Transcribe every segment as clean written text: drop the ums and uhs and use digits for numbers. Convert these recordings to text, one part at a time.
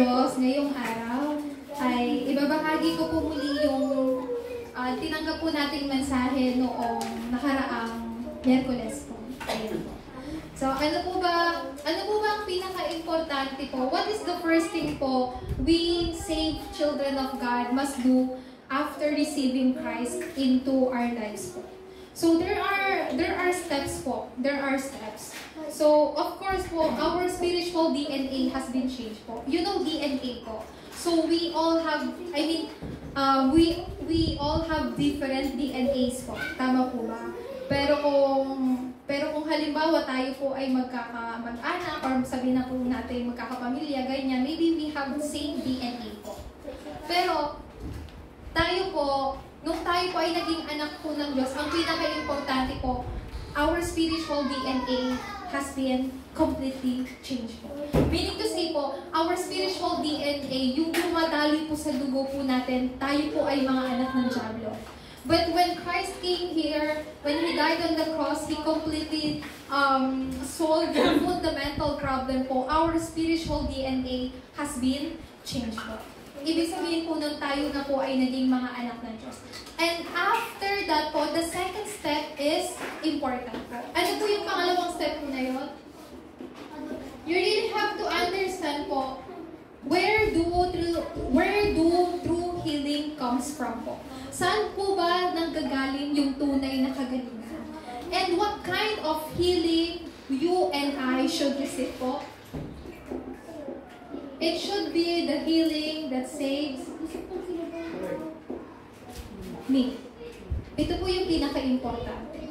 Diyos ngayong araw ay ibabahagi ko po muli yung tinanggap po nating mensahe noong nakaraang Miyerkules po. Ayan po. So, ano po ba ang pinaka-importante po? What is the first thing po we saved children of God must do after receiving Christ into our lives po? So, there are steps po. There are steps. So, of course po, our spiritual DNA has been changed po. You know DNA po. So, we all have, we all have different DNAs po. Tama po ba? Pero kung halimbawa tayo po ay magkaka-mag-anak or sabihin na po natin magkakapamilya, ganyan, maybe we have the same DNA po. Pero tayo po, nung tayo po ay naging anak po ng Diyos, ang pinaka-importante po, our spiritual DNA has been completely changed po. Meaning to say po, our spiritual DNA, yung dumadali po sa dugo po natin, tayo po ay mga anak ng Diablo. But when Christ came here, when He died on the cross, He completely solved the fundamental problem po. Our spiritual DNA has been changed po. Ibig sabihin po nung tayo na po ay naging mga anak ng Diyos. And after that po, the second step is important po. Ano po yung pangalawang step po na yun? You really have to understand po, where do true healing comes from po. Saan po ba nanggagaling yung tunay na kagalingan? And what kind of healing you and I should receive po? It should be the healing that saves me. Ito po yung pinaka-importante.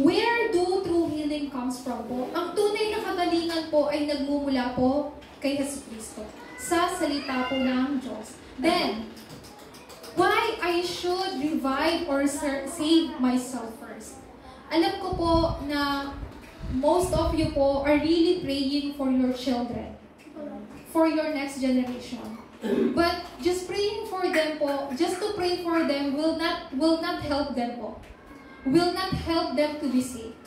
Where do true healing comes from po? Ang tunay na kagalingan po ay nagmumula po kay Jesucristo sa salita po ng Diyos. Then, why I should revive or save myself first? Alam ko po na most of you po are really praying for your children, for your next generation. But just praying for them po, just to pray for them will not help them po. Will not help them to be saved.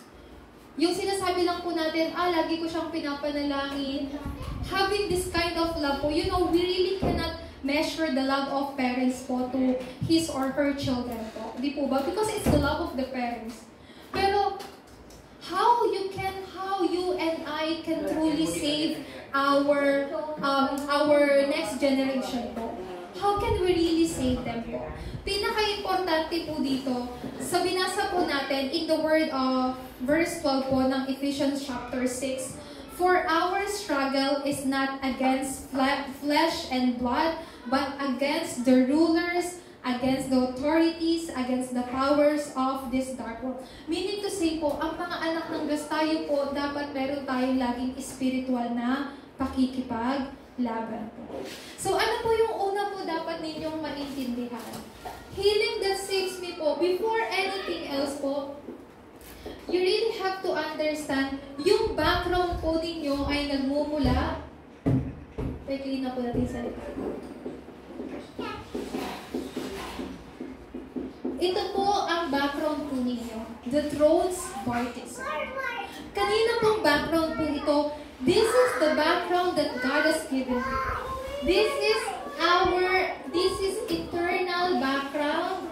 Yung sinasabi lang po natin, lagi ko siyang pinapanalangin. Having this kind of love po, you know, we really cannot measure the love of parents po to his or her children po. Di po ba? Because it's the love of the parents. Pero, how you and I can truly save our next generation po? How can we really save them po? Pinaka-importante po dito, sa binasa po natin in the word of verse 12 po ng Ephesians chapter 6, for our struggle is not against flesh and blood, but against the rulers, against the authorities, against the powers of this dark world. Meaning to say po, ang mga anak ng Diyos tayo po, dapat meron tayong laging spiritual na pakikipaglaban po. So ano po yung una po dapat ninyong maintindihan? Healing that saves me po, before anything else po, you really have to understand, yung background po ninyo ay nagmumula, clean na po natin sa likod. Ito po ang background po ninyo, the throne's baptism. Kanina pong background po ito, this is the background that God has given you. This is eternal background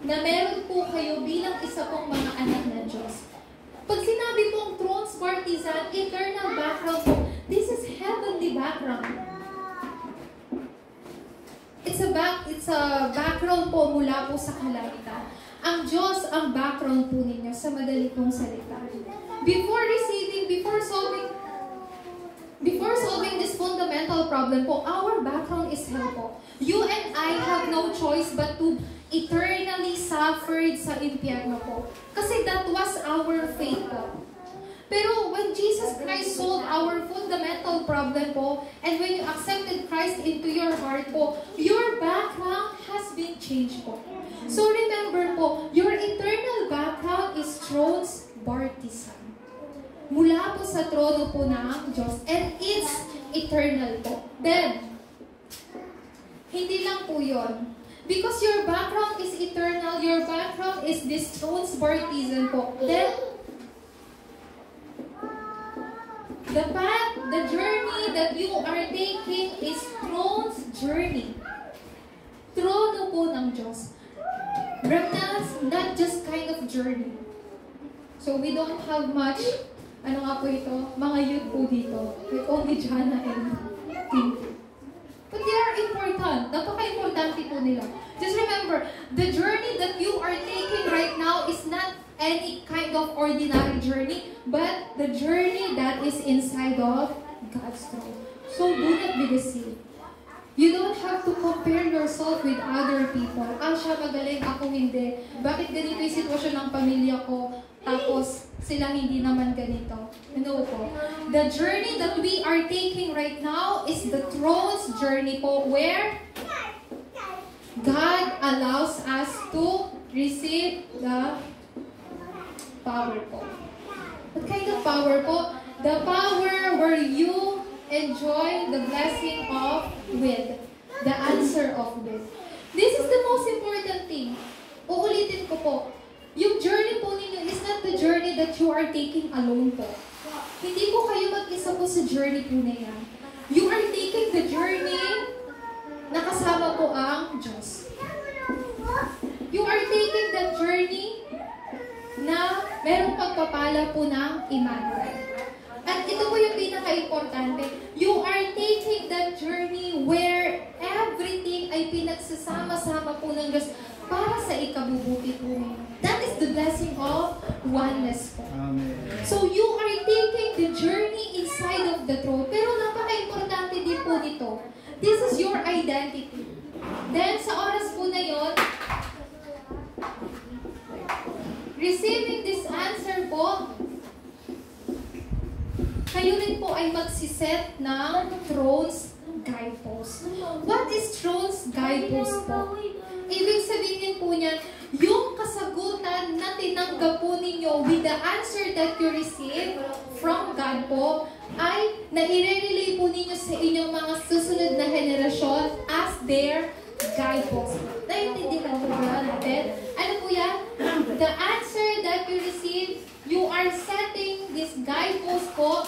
na meron po kayo bilang isa pong mga anak ng Diyos. Pag sinabi pong throne's partisan, eternal background po, this is heavenly background. It's a background po mula po sa kalangitan. Ang Diyos ang background po ninyo sa madali pong salita. Before solving this fundamental problem po, our background is hell po. You and I have no choice but to eternally suffer sa impyerno po. Kasi that was our fate po. Pero when Jesus Christ solved our fundamental problem po, and when you accepted Christ into your heart po, your background has been changed po. So remember po, your eternal background is throne's baptism. Mula po sa trono po ng Diyos, and it's eternal po. Then, hindi lang po yun. Because your background is eternal, your background is this throne's baptism po. Then, the path, the journey that you are taking is throne's journey. Trono po ng Diyos. Not just kind of journey. So we don't have much, ano nga po ito, mga youth po dito. With only Jana and Tim. But they are important. Napaka-importante po nila. Just remember, the journey that you are taking right now is not any kind of ordinary journey, but the journey that is inside of God's throne. So do not be deceived. You don't have to compare yourself with other people. Siya magaling, ako hindi. Bakit ganito yung sitwasyon ng pamilya ko, tapos sila hindi naman ganito? No po. The journey that we are taking right now is the throne's journey po, where God allows us to receive the power po. What kind of power po? The power where you enjoy the blessing of with. The answer of with. This is the most important thing. Uulitin ko po. Yung journey po ninyo is not the journey that you are taking alone po. Hindi po kayo mag-isa po sa journey po na yan. You are taking the journey na kasama po ang Diyos. You are taking the journey na merong pagpapala po ng Emmanuel. At ito po yung pinaka-importante. You are taking that journey where everything ay pinagsasama-sama po ng Diyos para sa ikabubuti po ninyo. That is the blessing of oneness po. Amen. So you are taking the journey inside of the throne. Pero napaka-importante din po nito. This is your identity. Then sa oras po na yon, receiving this answer po, kayo rin po ay magsiset ng throne's guidepost. What is throne's guidepost po? Ibig sabihin po niyan, yung kasagutan na tinanggap po ninyo with the answer that you receive from God po, ay nai-relay po ninyo sa inyong mga susunod na henerasyon as their guidepost. Naiintindihan po ba natin? Ano po yan? The answer that you receive, you are setting this guidepost po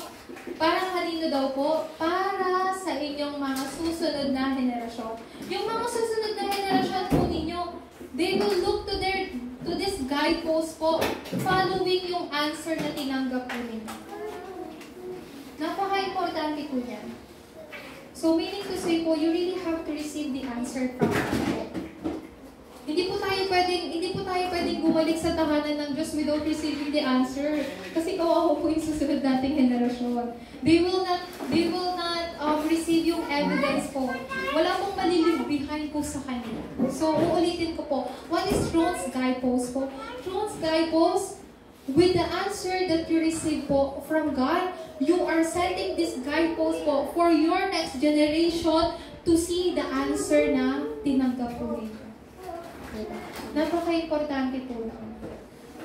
para kanino daw po? Para sa inyong mga susunod na henerasyon. Yung mga susunod na henerasyon po ninyo, they will look to this guidepost po, following yung answer na tinanggap po ninyo. Napaka-importante po yan. So meaning to say po, you really have to receive the answer from God po. Hindi po tayo pwedeng bumalik sa tahanan ng Diyos without receiving the answer. Kasi kawawa po yung susunod nating henerasyon. They will not receive yung evidence po. Wala pong malilibihan po sa kanila. So, uulitin ko po. What is throne's guidepost po? Throne's guidepost, with the answer that you receive po from God, you are setting this guidepost po for your next generation to see the answer na tinanggap po ninyo. Napaka-importante po lang.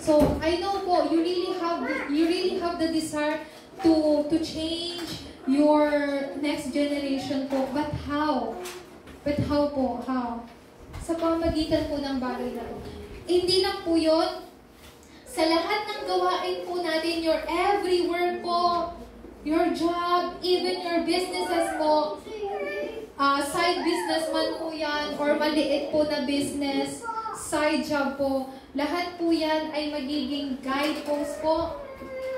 So, I know po, you really have the desire to change your next generation po. But how? But how po? How? Sa pamagitan po ng bagay na po. Hindi lang po yun. Sa lahat ng gawain po natin, your every work po, your job, even your businesses po, side business man po yan, or maliit po na business, side job po, lahat po yan ay magiging guidepost po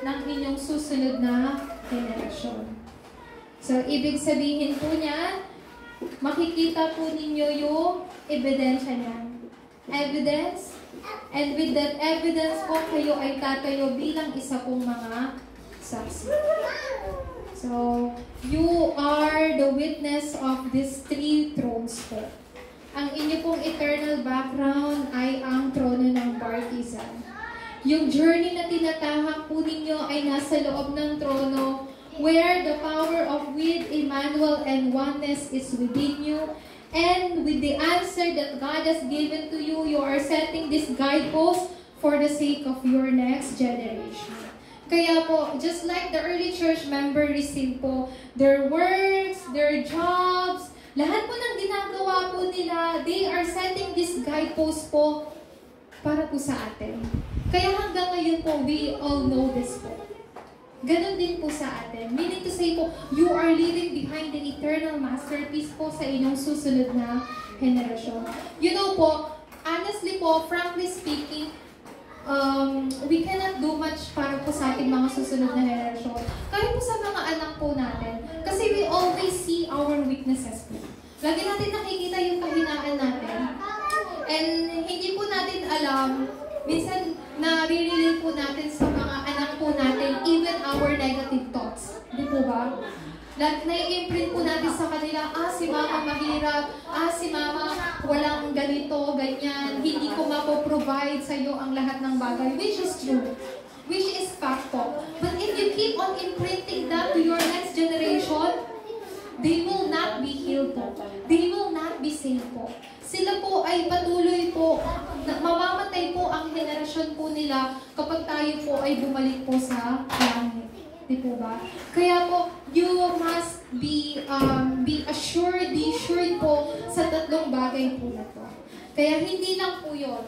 ng inyong susunod na henerasyon. So, ibig sabihin po niyan, makikita po ninyo yung ebidensya niyan. Evidence, and with that evidence po, kayo ay tatayo bilang isa pong mga saksi. So, you are the witness of these three thrones po. Ang inyo pong eternal background ay ang trono ng partisan. Yung journey na tinatahak po ninyo ay nasa loob ng trono where the power of with Emmanuel and oneness is within you. And with the answer that God has given to you, you are setting this guidepost for the sake of your next generation. Kaya po, just like the early church member received po, their works, their jobs, lahat po ng ginagawa po nila, they are setting this guidepost po para po sa atin. Kaya hanggang ngayon po, we all know this po. Ganon din po sa atin. Meaning to say po, you are leaving behind the eternal masterpiece po sa inyong susunod na henerasyon. You know po, honestly po, frankly speaking, we cannot do much para po sa ating mga susunod na henerasyon. Kahit po sa mga anak po natin. Kasi we always see our weaknesses po. Lagi natin nakikita yung kahinaan natin. And hindi po natin alam, minsan nare-relate po natin sa mga anak po natin, even our negative thoughts. Di po ba? Nai-imprint po natin sa kanila, si mama mahirap, si mama walang ganito, ganyan, hindi ko mapoprovide sa iyo ang lahat ng bagay, which is true. Which is fact po. But if you keep on imprinting that to your next generation, they will not be healed po. They will not be saved po. Sila po ay patuloy po, mamamatay po ang henerasyon po nila kapag tayo po ay bumalik po sa langit. Di po ba? Kaya po, you must be assured po sa tatlong bagay po na to. Kaya hindi lang po yun.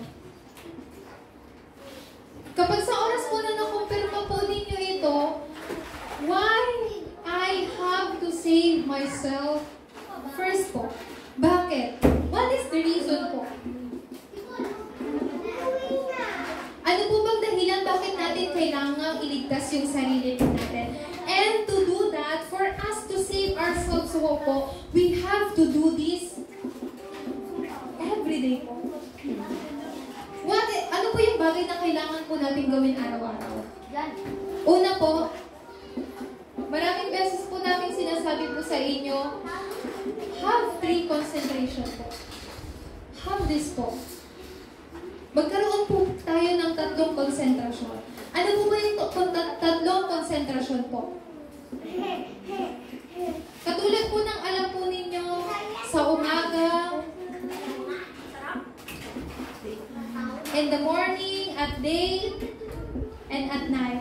Kapag sa oras po na nakumpirma po ninyo ito, why I have to save myself first po? Bakit? What is the reason po? Ano po bang dahilan bakit natin kailangang iligtas yung sarili po natin? And to do that, for us to save ourselves po, we have to do this every day po. Ano po yung bagay na kailangan po natin gawin araw-araw? Una po, maraming beses po namin sinasabi po sa inyo, have 3 concentration po. Have this po. Magkaroon po tayo ng 3 konsentrasyon. Ano po ba yung 3 konsentrasyon po? Katulad po ng alam po ninyo sa umaga, in the morning, at day, and at night.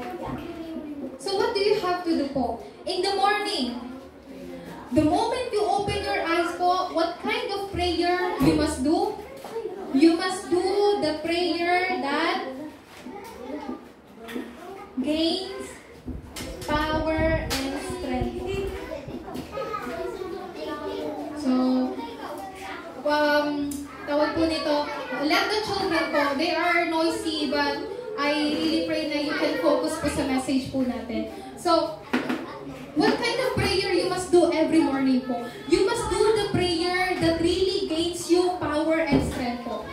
So what do you have to do po? In the morning, the moment you open your eyes po, what kind of prayer you must do? You must do the prayer that gains power and strength. So, tawag po nito, let the children po, they are noisy, but I really pray na you can focus po sa message po natin. So, what kind of prayer you must do every morning po? You must do the prayer that really gains you power and strength po.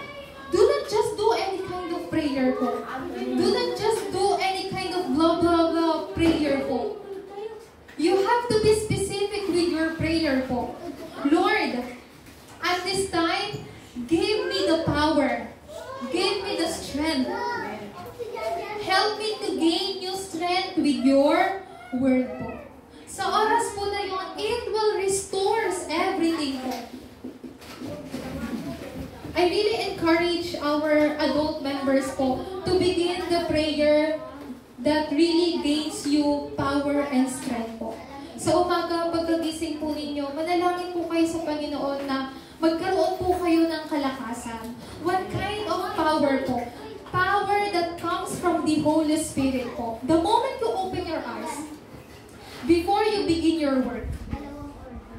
Do not just do any kind of prayer po. Do not just do any kind of blah blah blah prayer po. You have to be specific with your prayer po. Lord, at this time, give me the power. Give me the strength. Help me to gain new strength with your word po. Sa oras po na yun, it will restores everything po. I really encourage our adult members po to begin the prayer that really gains you power and strength po. Sa umaga, pagkagising po ninyo, manalangin po kayo sa Panginoon na magkaroon po kayo ng kalakasan. What kind of power po? Power that comes from the Holy Spirit po. The moment you open your eyes, before you begin your work,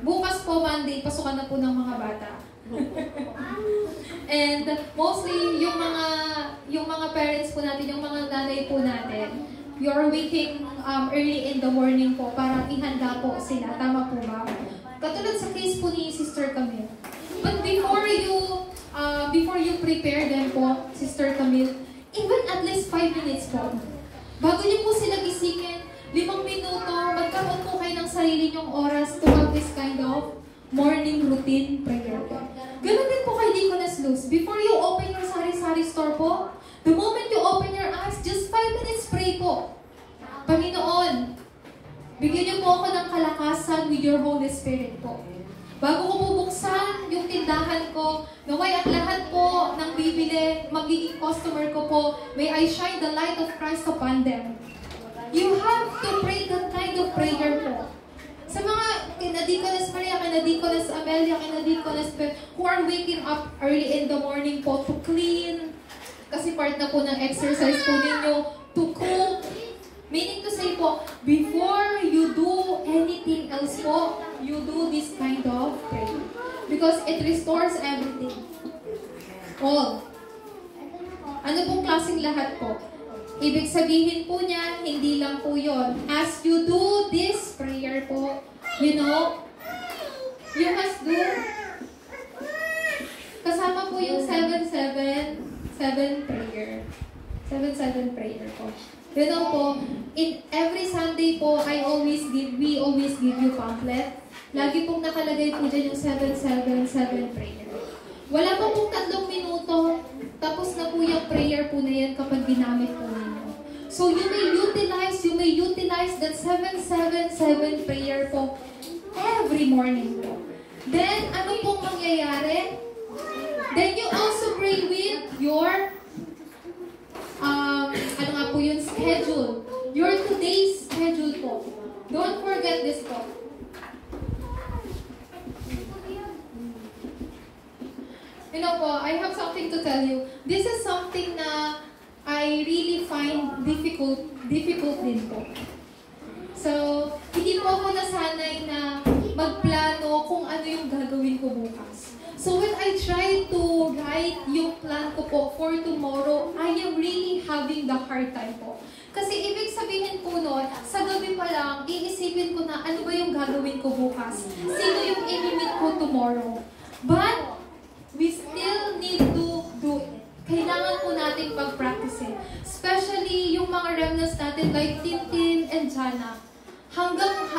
bukas po Monday, pasukan na po ng mga bata. And mostly, yung mga parents po natin, yung mga nanay po natin, you're waking early in the morning po para ihanda po sila. Tama po ba? Katulad sa case po ni Sister Camille. But before you prepare them po, Sister Camille, even at least 5 minutes po. Bago niyo po sila gisingin, 5 minuto, magkaroon po kayo ng sarili niyong oras to have this kind of morning routine prayer po. Ganun din po kay Deaconess Luz. Before you open your sari-sari store po, the moment you open your eyes, just 5 minutes pray po. Panginoon, bigyan niyo po ako ng kalakasan with your Holy Spirit po. Bago ko bubuksan yung tindahan ko, naway ang lahat po ng bibili, magiging customer ko po, may I shine the light of Christ upon them. You have to pray that kind of prayer po. Sa mga kina-Deaconess Maria, kina-Deaconess Amelia, kina-Deaconess Beth, who are waking up early in the morning po to clean, kasi part na po ng exercise po ninyo, to cook. Meaning to say po, because it restores everything. All. Ano pong klaseng lahat po? Ibig sabihin po niya, hindi lang po yon. As you do this prayer po, you know, you must do, kasama po yung 7-7 prayer. 7-7 prayer po. You know po, in every Sunday po, we always give you pamphlet. Lagi pong nakalagay po dyan yung 7-7 prayer. Wala pa pong 3 minuto, tapos na po yung prayer po na yan kapag ginamit po ninyo. So you may utilize that 7-7 prayer po every morning po. Then, ano pong mangyayari? Then you also pray with your ano nga po yung schedule. Your today's schedule po. Don't forget this po. You know po, I have something to tell you. This is something na I really find difficult din po. So, hindi po ako nasanay na magplano kung ano yung gagawin ko bukas. So when I try to write yung plan ko po for tomorrow, I am really having the hard time po. Kasi ibig sabihin po nun, sa gabi pa lang, iisipin ko na ano ba yung gagawin ko bukas? Sino yung i-meet ko tomorrow? But, we still need to do it. Kailangan po natin pag-practice it. Especially yung mga remnants natin like Tintin and Jana. Hanggang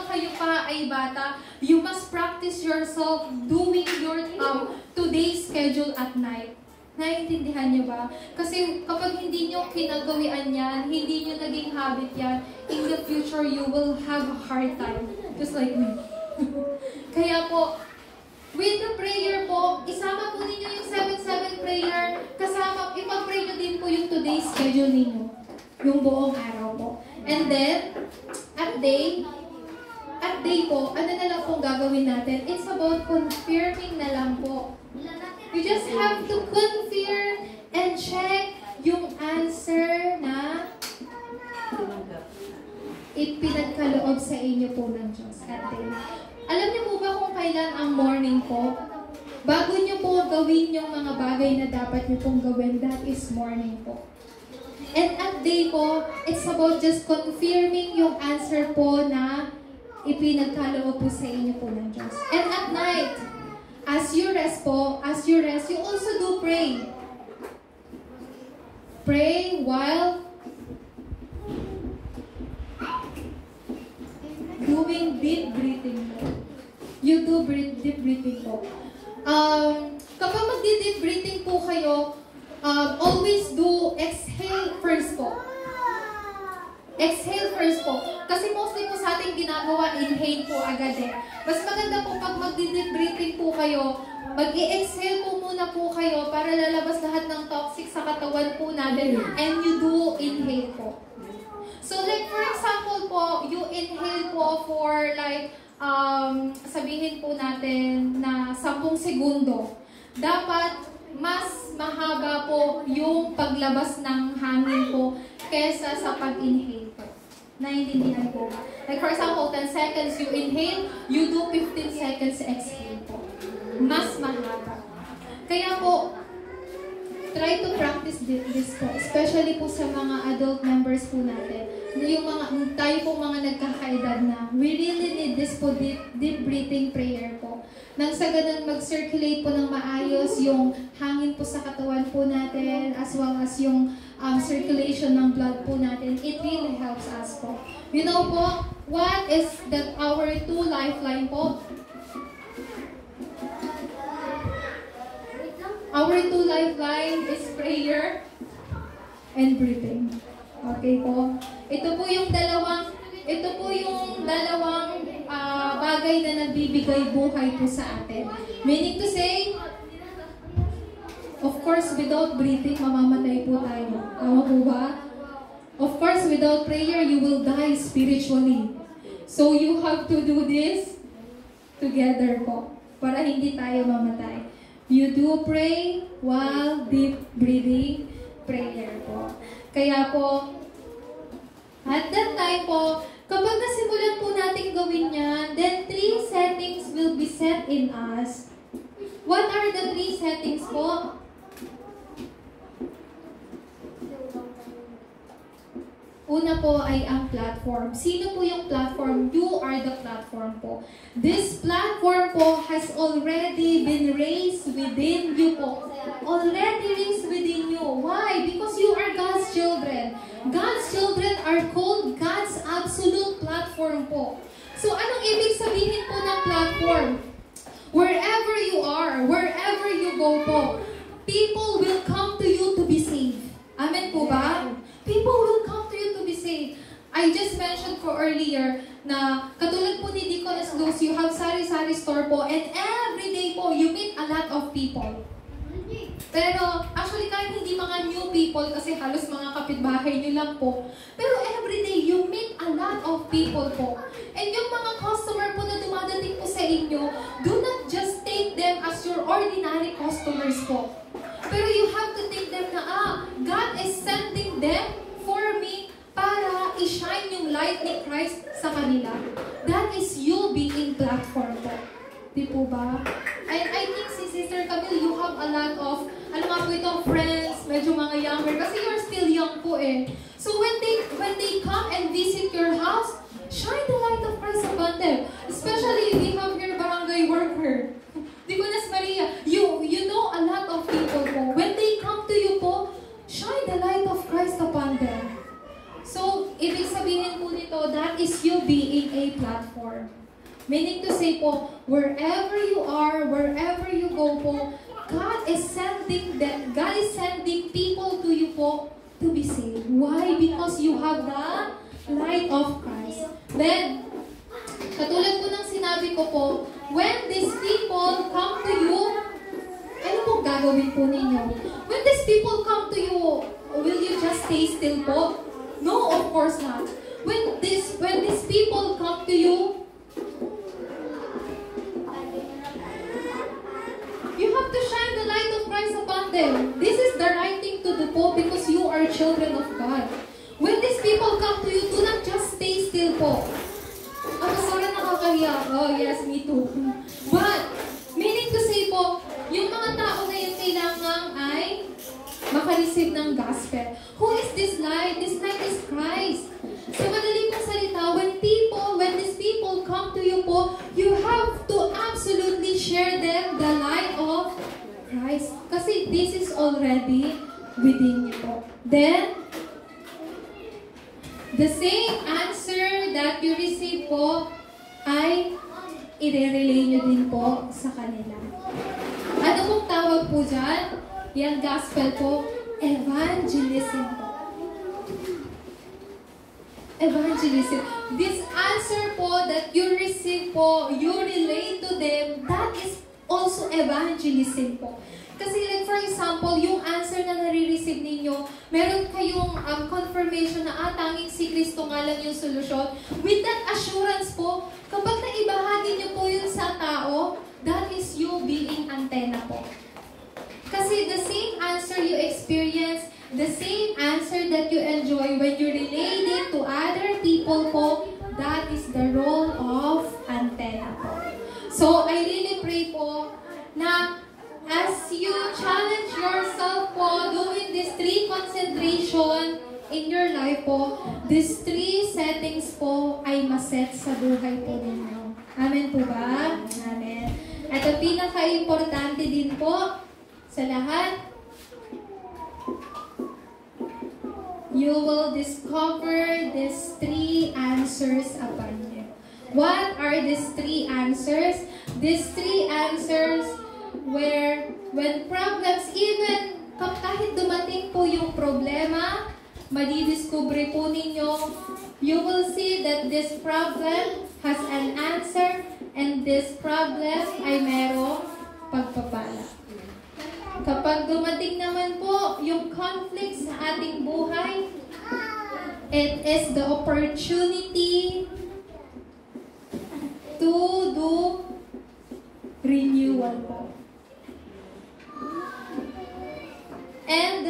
kayo pa ay bata, you must practice yourself doing your today's schedule at night. Naiintindihan niyo ba? Kasi kapag hindi niyo kinagawian yan, hindi niyo naging habit yan, in the future you will have a hard time. Just like me. Kaya po, with the prayer po, isama po ninyo yung 7-7 prayer, kasama, ipag-pray nyo din po yung today's schedule ninyo. Yung buong araw po. And then, at day po, ano na lang pong gagawin natin? It's about confirming na lang po. You just have to confirm and check yung answer na ipinagkaloob sa inyo po ng Diyos at day. Alam niyo po ba kung kailan ang morning po? Bago niyo po gawin yung mga bagay na dapat niyo pong gawin, that is morning po. And at day po, it's about just confirming yung answer po na ipinagkaloob po sa inyo po ng Diyos. And at night, as you rest, you also do pray. Pray while doing deep breathing po. You do deep breathing po. Kapag magdi-deep breathing po kayo, always do exhale first po. Exhale first po. Kasi mostly po sa ating ginagawa, inhale po agad eh. Mas maganda po pag magdi-deep breathing po kayo, mag-i-exhale po muna po kayo para lalabas lahat ng toxic sa katawan po natin and you do inhale po. So like for example po, you inhale po for like, sabihin po natin na 10 segundo. Dapat mas mahaba po yung paglabas ng hangin po kesa sa pag-inhale po. Naiintindihan po. Like for example, 10 seconds you inhale, you do 15 seconds exhale po. Mas mahaba. Kaya po, try to practice this po, especially po sa mga adult members po natin. Yung tayo po mga nagkakaedad na, we really need this po, deep breathing prayer po. Nang sa ganun mag-circulate po ng maayos yung hangin po sa katawan po natin, as well as yung circulation ng blood po natin. It really helps us po. You know po, what is that our 2 lifeline po? Our 2 lifeline is prayer and breathing. Okay po? Ito po yung dalawang bagay na nagbibigay buhay po sa atin. Meaning to say, of course, without breathing, mamamatay po tayo. Tama po ba? Of course, without prayer, you will die spiritually. So you have to do this together po, para hindi tayo mamatay. You do pray while deep breathing prayer po. Kaya po, at that time po, Kapag nasimulan po natin gawin yan, then 3 settings will be set in us. What are the 3 settings po? Una po ay ang platform. Sino po yung platform? You are the platform po. This platform po has already been raised within you po. Already raised within you. Why? Because you are God's children. God's children are called God's absolute platform po. So anong ibig sabihin po ng platform? Wherever you are, wherever you go po, people will come to you to be saved. Amen po ba? People will come to you to be saved. I just mentioned po earlier na katulad po ni Deaconess Luz, you have sari-sari store po and every day po you meet a lot of people. Pero actually kahit hindi mga new people kasi halos mga kapitbahay nyo lang po. Pero every day you meet a lot of people po. And yung mga customer po na dumadating po sa inyo, do not just take them as your ordinary customers po. Pero you have to think them na, God is sending them for me para i-shine yung light ni Christ sa kanila. That is you being platform po. Di po ba? And I think si Sister Camille, you have a lot of, ano nga po ito, friends, medyo mga younger, kasi you're still young po eh. So when they come and visit your house, shine the light of Christ upon them. Especially if we have your barangay worker. Deaconess Maria, you know a lot of people po. When they come to you po, shine the light of Christ upon them. So, ibig sabihin po nito, that is you being a platform. Meaning to say po, wherever you are, wherever you go po, God is sending people to you po to be saved. Why? Because you have the light of Christ. Then, katulad po ng sinabi ko po, when these people come to you, ano po gagawin po ninyo? When these people come to you, will you just stay still po? No, of course not. When these people come to you, you have to shine the light of Christ upon them. This is the right thing to do po because you are children of God. When these people come to you, do not just stay still po. Sorry, nakakahiya. Oh, yes, me too. But, meaning to say po, yung mga tao na yun kailangan ay makareceive ng gospel. Who is this light? This light is Christ. Sa madali pong salita, when these people come to you po, you have to absolutely share them the light of Christ. Kasi this is already within you po. Then, the same answer that you receive po ay i-relay nyo din po sa kanila. Ano pong tawag po dyan? Yan gospel po, evangelism po. Evangelism. This answer po that you receive po, you relate to them, that is also evangelism po. Kasi like for example, yung answer na nare-receive ninyo, meron kayong confirmation na tanging si Kristo nga lang yung solusyon. With that assurance po, kapag naibahagi nyo po yun sa tao, that is you being antenna po. Kasi the same answer you experience, the same answer that you enjoy when you relate it to other people po, that is the role of antenna po. So, I really pray po na as you challenge yourself po doing this 3 concentration in your life po, these 3 settings po ay maset sa buhay po ninyo. Amen po ba? Amen. At ang pinaka-importante din po sa lahat, you will discover these 3 answers upon you. What are these 3 answers? These 3 answers where when problems, even kahit dumating po yung problema, madidiscover po ninyo, you will see that this problem has an answer and this problem ay merong pagpapala. Kapag dumating naman po yung conflict sa ating buhay, it is the opportunity to do renewal po. And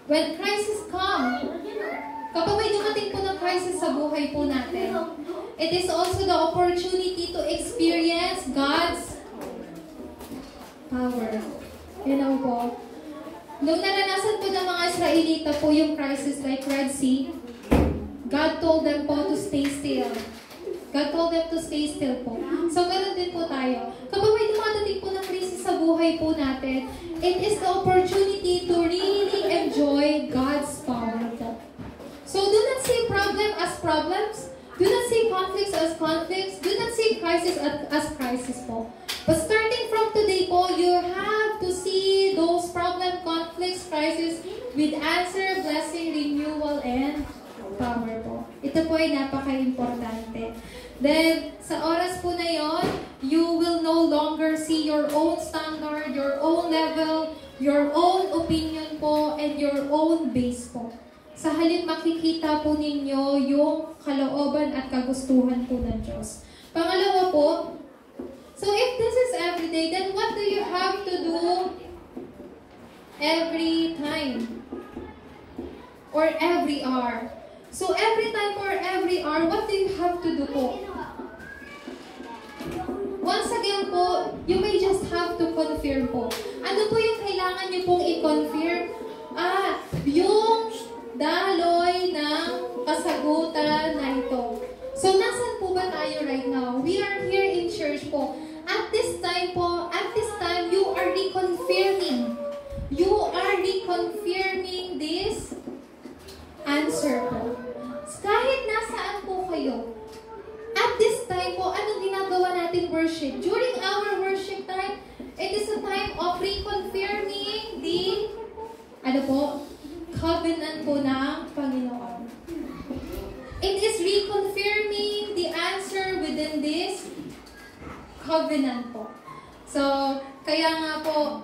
when crisis come, kapag may dumating po ng crisis, crisis sa buhay po natin, it is also the opportunity to experience God's power. You know po, nung naranasan po ng mga Israelita po yung crisis like Red Sea, God told them po to stay still. God told them to stay still po. So, ganoon din po tayo. Kapag may dumadating po ng crisis sa buhay po natin, it is the opportunity to really enjoy God's power po. So, do not see problem as problems. Do not see conflicts as conflicts. Do not see crisis as crisis po. But starting from today po, you have to see those problem, conflicts, crisis with answer, blessing, renewal, and power po. Ito po ay napaka-importante. Then, sa oras po na yon, you will no longer see your own standard, your own level, your own opinion po, and your own base po. Sa halip makikita po ninyo yung kalooban at kagustuhan po ng Diyos. Pangalawa po, so if this is everyday, then what do you have to do every time? Or every hour? So every time or every hour, what do you have to do po? Once again po, you may just have to confirm po. Ano po yung kailangan niyo pong i-confirm? Yung daloy ng kasagutan na ito. So, nasan po ba tayo right now? We are here in church po. At this time, you are reconfirming. You are reconfirming this answer po. Kahit nasaan po kayo, at this time po, anong ginagawa natin worship? During our worship time, it is a time of reconfirming the, covenant po ng Panginoon. It is reconfirming the answer within this covenant po. So, kaya nga po,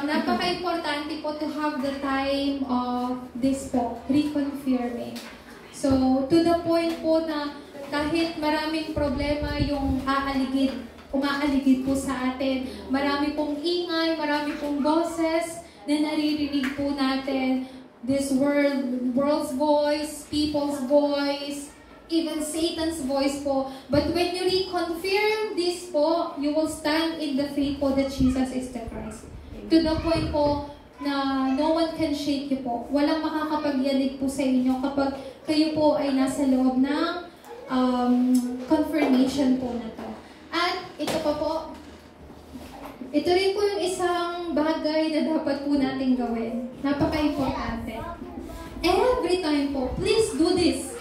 napaka-importante po to have the time of this po, reconfirming. So, to the point po na kahit maraming problema yung umaaligid po sa atin, marami pong ingay, marami pong boses na naririnig po natin, this world's voice, people's voice, even Satan's voice po. But when you reconfirm this po, you will stand in the faith po that Jesus is the Christ. To the point po na no one can shake you po. Walang makakapagyanig po sa inyo kapag kayo po ay nasa loob ng confirmation po na to. At ito pa po, ito rin po yung isang bagay na dapat po natin gawin. Napaka-importante. Every time po, please do this.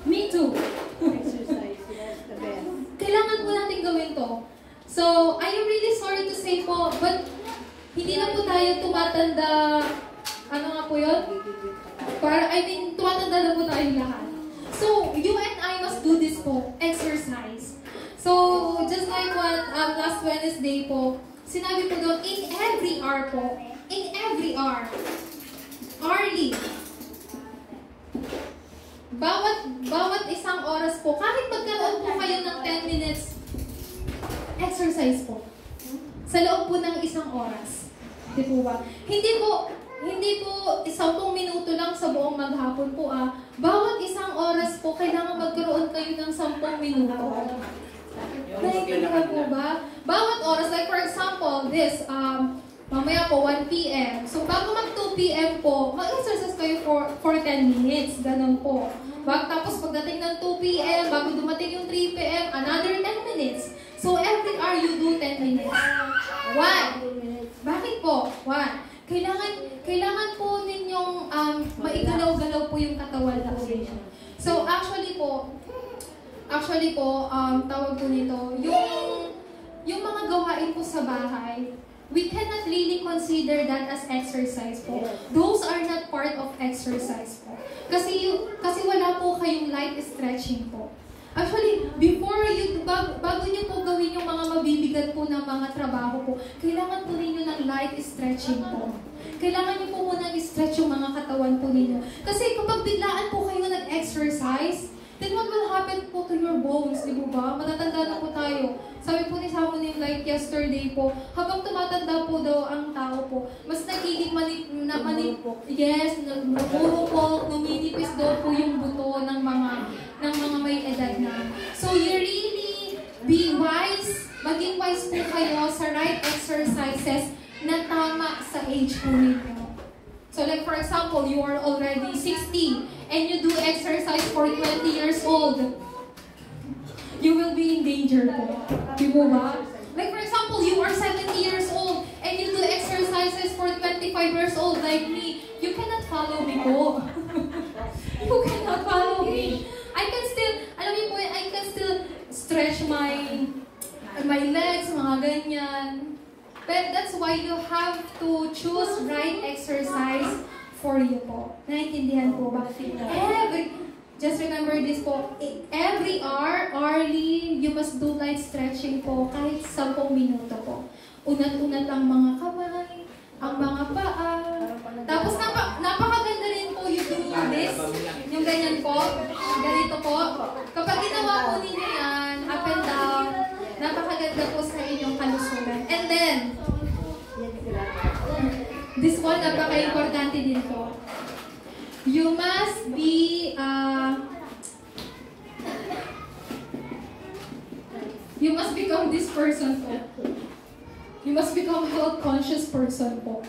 Me too. Exercise, yes, the best. Kailangan po natin gawin to. So, I am really sorry to say po, but hindi na po tayo tumatanda, ano nga po yun? Tumatanda na po tayo lahat. So, you and I must do this po, exercise. So, just like what last Wednesday po, sinabi po doon, in every hour po, in every hour, hourly, bawat isang oras po, kahit magkaroon po kayo ng 10 minutes, exercise po. Sa loob po ng isang oras. Di po ba? Hindi po 10 minuto lang sa buong maghapon po Bawat isang oras po, kailangan magkaroon kayo ng 10 minuto. Naintindihan po ba? Bawat oras, like for example, this, mamaya po, 1 p.m. So, bago mag 2 p.m. po, mag-exercise kayo for 10 minutes. Ganun po. Tapos, pagdating ng 2 p.m., bago dumating yung 3 p.m., another 10 minutes. So, every hour you do 10 minutes. 1. Bakit po? 1. Kailangan po ninyong maigalaw-galaw po yung katawan po ninyo. So, actually po, tawag po nito, yung mga gawain po sa bahay, we cannot really consider that as exercise po. Those are not part of exercise po. Kasi wala po kayong light stretching po. Actually, bago nyo po gawin yung mga mabibigat po na mga trabaho po, kailangan po ninyo ng light stretching po. Kailangan nyo po muna i-stretch yung mga katawan po ninyo. Kasi kapag biglaan po kayo nag-exercise, then what will happen po to your bones, di ba? Matatanda na po tayo. Sabi po ni Samuel Light yesterday po, habang tumatanda po daw ang tao po, mas nagiging namumurupok, numinipis daw po example, you are already 60 and you do exercise for 20 years old, you will be in danger po. Di po ba? Like for example, you are 70 years old and you do exercises for 25 years old like me, you cannot follow me po. You cannot follow me. I can still, alam niyo po, I can still stretch my legs, mga ganyan. But that's why you have to choose right exercise for you po. Naintindihan po ba? Just remember this po, every hourly, you must do light stretching po, kahit 10 minuto po. Unat-unat ang mga kamay, ang mga paa. Tapos napakaganda rin po you do this, yung ganyan po, ganito po. Kapag ginawa po ninyo yan, up and down, napakaganda po sa inyong kalusugan. And then, this one, napaka-importante din po. You must be, you must become this person po. You must become health-conscious person po.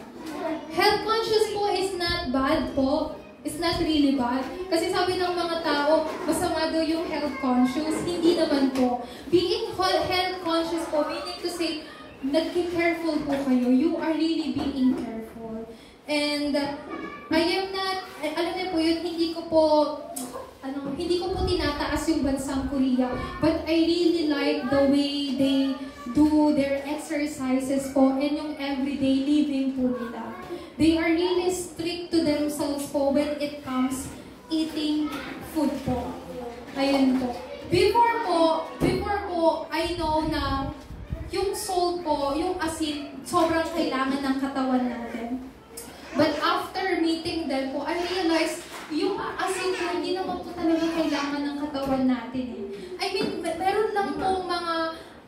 Health-conscious po is not bad po. It's not really bad. Kasi sabi ng mga tao, masama daw yung health-conscious. Hindi naman po. Being health-conscious po, meaning to say, nagki-careful po kayo. You are really being careful. And I am not, alam niyo po yun, hindi ko po tinataas yung bansang Korea. But I really like the way they do their exercises po and yung everyday living po nila. They are really strict to themselves po when it comes eating food po. Ayun po. Before po, I know na yung salt po, yung asin, sobrang kailangan ng katawan natin. But after meeting them po, I realized yung asin po, hindi naman po talaga kailangan ng katawan natin eh. I mean, meron lang po mga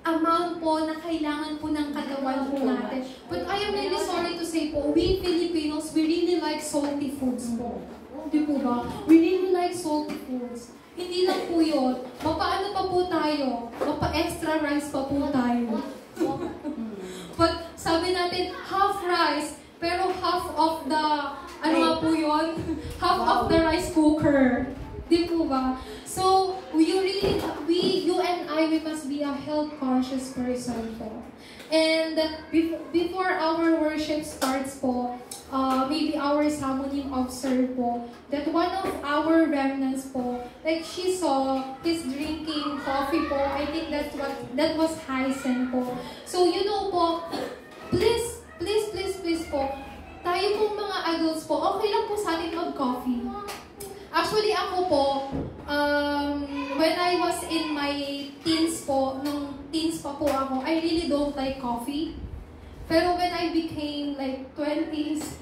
amount po na kailangan po ng katawan po natin. But I am really sorry to say po, we Filipinos, we really like salty foods po. Di po ba? We really like salty foods. Hindi lang po yun. Mapaano pa po tayo? Mapa-extra rice pa po tayo. But sabi natin, half rice, pero half of the, ano nga po yun? Half of the rice cooker. Di po ba? So, you and I, we must be a health-conscious person po. And before our worship starts po, maybe our ceremony observe po, that one of our remnants po, like she saw, he's drinking coffee po. I think that was Hysen po. So, you know po, please po, tayo pong mga adults po, okay lang po sa atin mag-coffee. Actually, ako po, when I was in my teens po, nung teens pa po ako, I really don't like coffee. Pero when I became like 20s,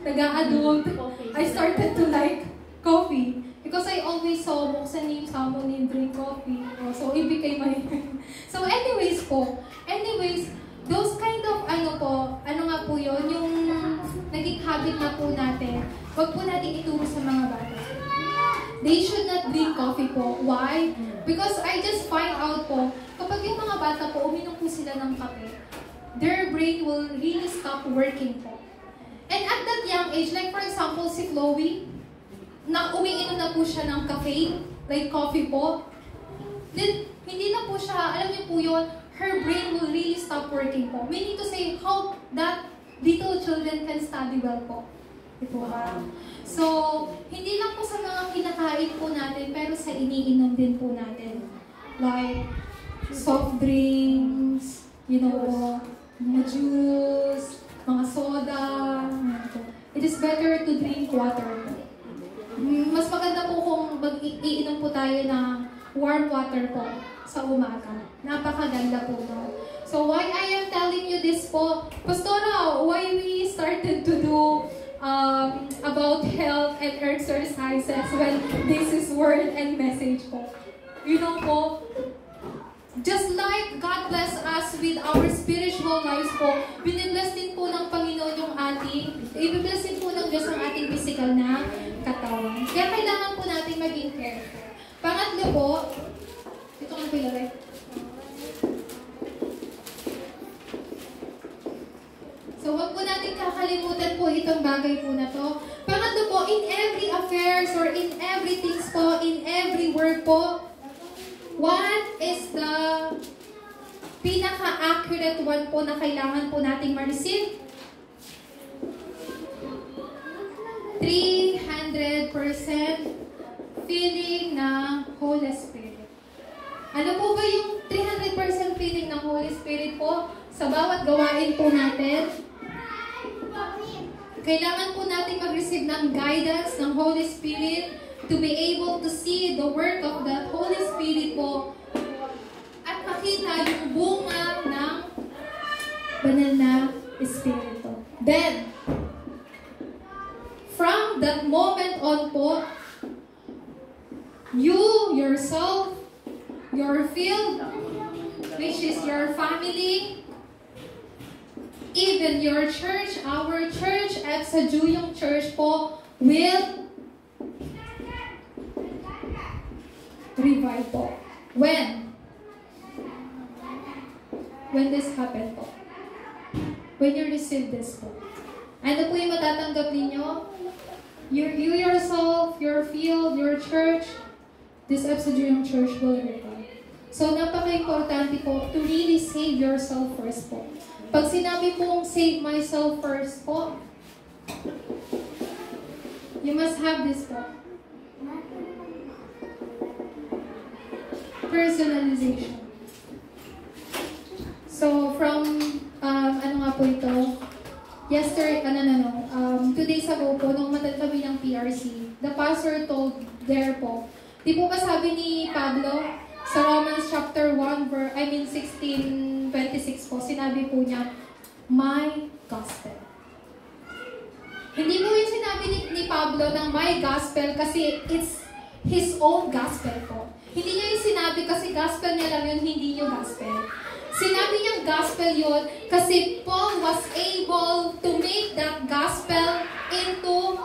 nag-a-adult, I started to like coffee. Because I always saw buksan yung someone yung drink coffee. So, it became my... So, anyways, those kind of ano nga po yun, yung naging habit na po natin, wag po natin ituro sa mga bata. They should not drink coffee po. Why? Because I just find out po, kapag yung mga bata po, uminom po sila ng kape, their brain will really stop working po. And at that young age, like for example, si Chloe, umiinom na po siya ng caffeine, like coffee po, then hindi na po siya, alam niyo po yun, her brain will really stop working po. We need to say how that little children can study well po. Ito ba? So, hindi lang po sa mga kinakain po natin, pero sa iniinom din po natin. Like, soft drinks, you know, mga juice, mga soda. It is better to drink water. Mas maganda po kung iinom po tayo ng warm water po sa umaga. Napakaganda po no. So why I am telling you this po, Pastora, why we started to do about health and exercises when this is word and message po. You know po, just like God bless us with our spiritual lives po, binibless din po ng Panginoon yung ibibless din po ng Diyos ang ating physical na katawan. Kaya kailangan po natin maging careful. Pangatlo po, ito ang pilay. So, wag po natin kakalimutan po itong bagay po na to. Pangatlo po, po, in every affairs or in everything po, in every work po, what is the pinaka-accurate one po na kailangan po nating ma-receive? 300% feeling ng Holy Spirit. Ano po ba yung 300% feeling ng Holy Spirit po sa bawat gawain po natin? Kailangan po natin mag-receive ng guidance ng Holy Spirit to be able to see the work of the Holy Spirit po at makita yung bunga ng banal na Espiritu. Then, from that moment on po, you, yourself, your field, which is your family, even your church, our church, at sa Juyong Church po, will revive po. When? When this happened po? When you receive this po. Ano po yung matatanggap ninyo? You yourself, your field, your church, this Juyong Church will revive. So, napaka-importante po to really save yourself first po. Pag sinabi pong save myself first po, you must have this po. Personalization. So, from, ano nga po ito? Two days ago po, nung matad kami ng PRC, the pastor told there po, di po ba sabi ni Pablo, sa Romans chapter 1, 16:26 po, sinabi po niya, my gospel. Hindi po yung sinabi ni Pablo ng my gospel kasi it's his own gospel po. Hindi niya yung sinabi kasi gospel niya lang yun, hindi yung gospel. Sinabi niyang gospel yun kasi Paul was able to make that gospel into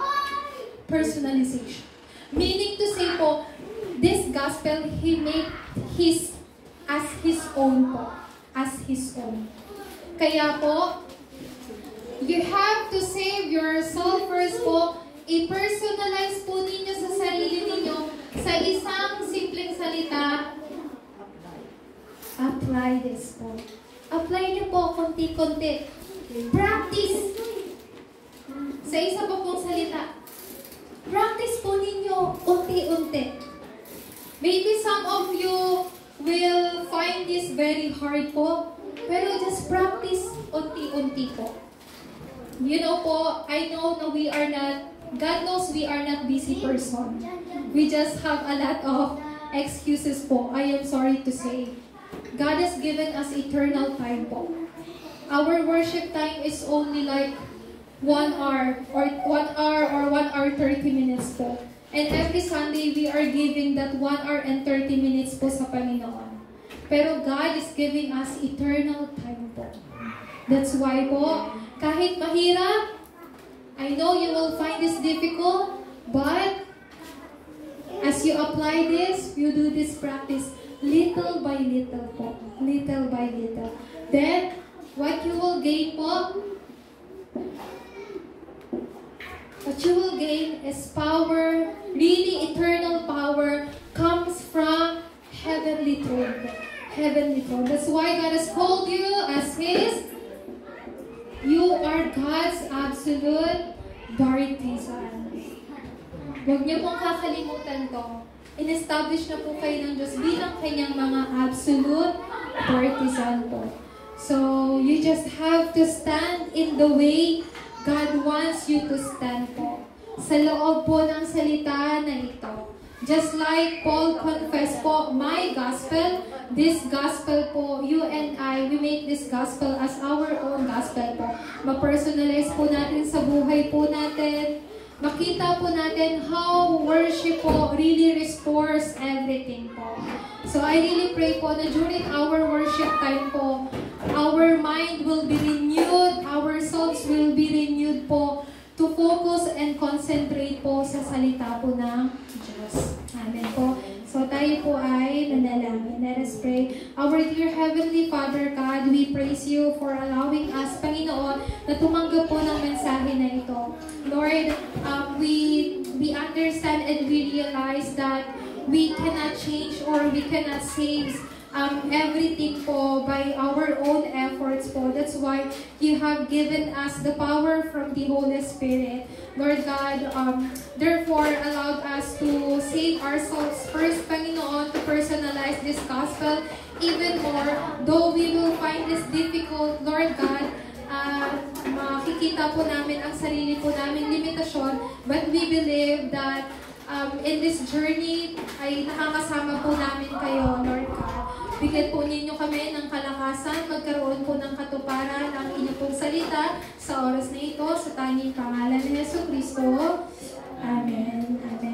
personalization. Meaning to say po, this gospel, he made as his own po. As his own. Kaya po, you have to save yourself first po. I-personalize po ninyo sa sarili ninyo sa isang simpleng salita. Apply this po. Apply niyo po konti-konti. Practice. Sa isa pa pong salita. Practice po ninyo unti-unti. Maybe some of you will find this very hard po, pero just practice unti-unti po. You know po, I know na we are not, God knows we are not busy person. We just have a lot of excuses po. I am sorry to say. God has given us eternal time po. Our worship time is only like 1 hour or 1 hour 30 minutes po. And every Sunday, we are giving that 1 hour and 30 minutes po sa Panginoon. Pero God is giving us eternal time po. That's why po, kahit mahirap, I know you will find this difficult, but as you apply this, you do this practice little by little po. Little by little. Then, what you will gain po, what you will gain is power, really eternal power, comes from heavenly throne. Heavenly throne. That's why God has called you as His. You are God's absolute partisan. Huwag niyo pong kakalimutan to. In-establish na po kayo ng Diyos bilang kanyang mga absolute partisan po. So, you just have to stand in the way God wants you to stand po. Sa loob po ng salita na ito. Just like Paul confessed po, my gospel, this gospel po, you and I, we make this gospel as our own gospel po. Ma-personalize po natin sa buhay po natin. Makita po natin how worship po really restores everything po. So I really pray po na during our worship time po, our mind will be renewed, our souls will be renewed po to focus and concentrate po sa salita po ng Diyos. Amen po. So Tayo po ay nanalangin. Let us pray. Our dear Heavenly Father God, we praise you for allowing us, Panginoon, na tumanggap po ng mensahe na ito. Lord, we understand and we realize that we cannot change or we cannot save everything po by our own efforts po. That's why you have given us the power from the Holy Spirit. Lord God, therefore allowed us to save ourselves first, Panginoon, to personalize this gospel even more. Though we will find this difficult, Lord God, makikita po namin ang sarili po namin limitasyon, but we believe that in this journey ay nakakasama po namin kayo, Lord God. Bigyan po ninyo kami ng kalakasan, magkaroon po ng katuparan ang inyong pong salita sa oras na ito, sa tanging pangalan ni Jesucristo. Amen. Amen.